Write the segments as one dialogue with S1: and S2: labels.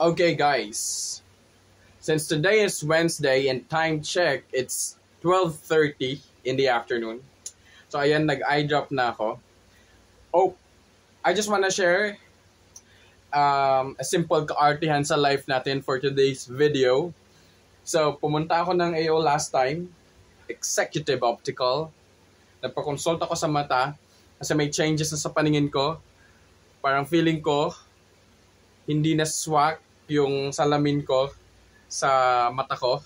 S1: Okay guys, since today is Wednesday and time check, it's 12:30 in the afternoon. So ayan, nag-eye drop na ako. Oh, I just wanna share a simple kaartihan sa life natin for today's video. So pumunta ako ng AO last time, Executive Optical. Nagpa-consult ako sa mata kasi may changes na sa paningin ko. Parang feeling ko hindi na swak yung salamin ko sa mata ko.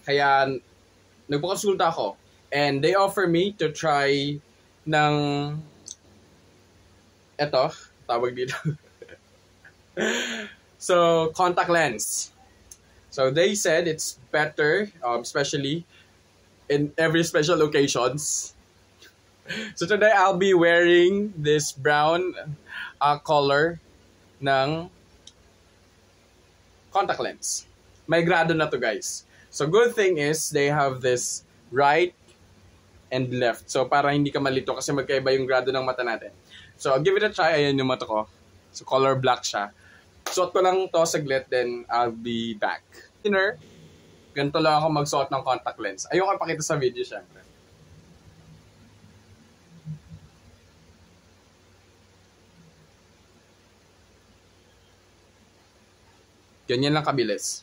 S1: Kaya nagpakonsulta ako and they offer me to try ng eto, tawag dito. So, contact lens. So they said it's better, especially in every special occasions. So today I'll be wearing this brown color ng contact lens. May grado na to guys. So good thing is they have this right and left. So para hindi ka malito kasi magkaiba yung grado ng mata natin. So I'll give it a try. Ayan yung mata ko. So color black siya. Suot ko lang to saglit, then I'll be back. Dinner, ganito lang ako magsuot ng contact lens. Ayoko ipakita sa video syempre. Ganyan lang kabilis.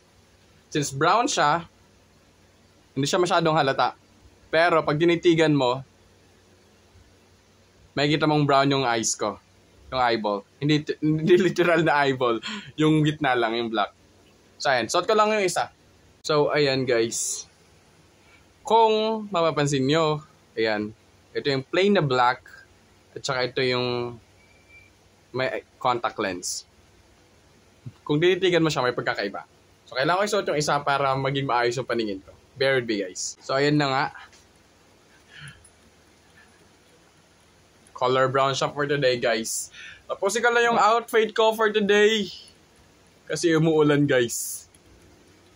S1: Since brown siya, hindi siya masyadong halata. Pero pag tinitigan mo, makikita mong brown yung eyes ko. Yung eyeball. Hindi literal na eyeball. Yung gitna lang, yung black. So ayan, suot ko lang yung isa. So ayan guys. Kung mapapansin nyo, ayan. Ito yung plain na black. At saka ito yung may contact lens. Kung tinitigan mo siya, may pagkakaiba. So, kailangan ko isuot yung isa para maging maayos yung paningin ko. Bear with me, guys. So, ayan na nga. Color brown siya for today, guys. Tapos, ika lang yung outfit ko for today. Kasi umuulan, guys.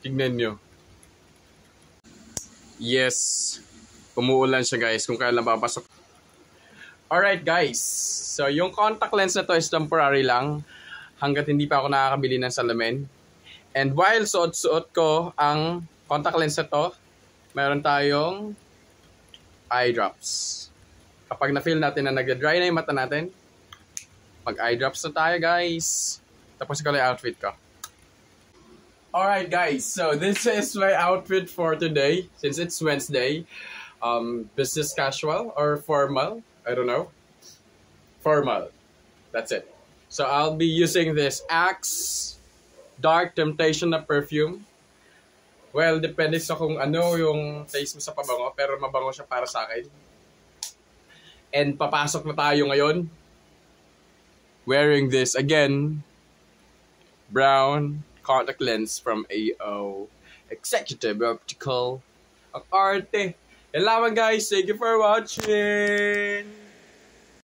S1: Tignan nyo. Yes. Umuulan siya, guys. Kung kailan papasok. Alright, guys. So, yung contact lens na to is temporary lang. Hanggat hindi pa ako nakakabili ng salamin. And while suot-suot ko ang contact lens na to, meron tayong eye drops. Kapag na-feel natin na nag-dry na yung mata natin, mag-eye drops na tayo guys. Tapos ko lang yung outfit ko. Alright guys, so this is my outfit for today. Since it's Wednesday, business casual or formal, I don't know. Formal, that's it. So I'll be using this Axe Dark Temptation na perfume. Well, depende sa kung ano yung taste mo sa pabango, pero mabango siya para sa akin. And papasok na tayo ngayon. Wearing this again, brown contact lens from AO Executive Optical. Ang arte. Yan lamang guys. Thank you for watching.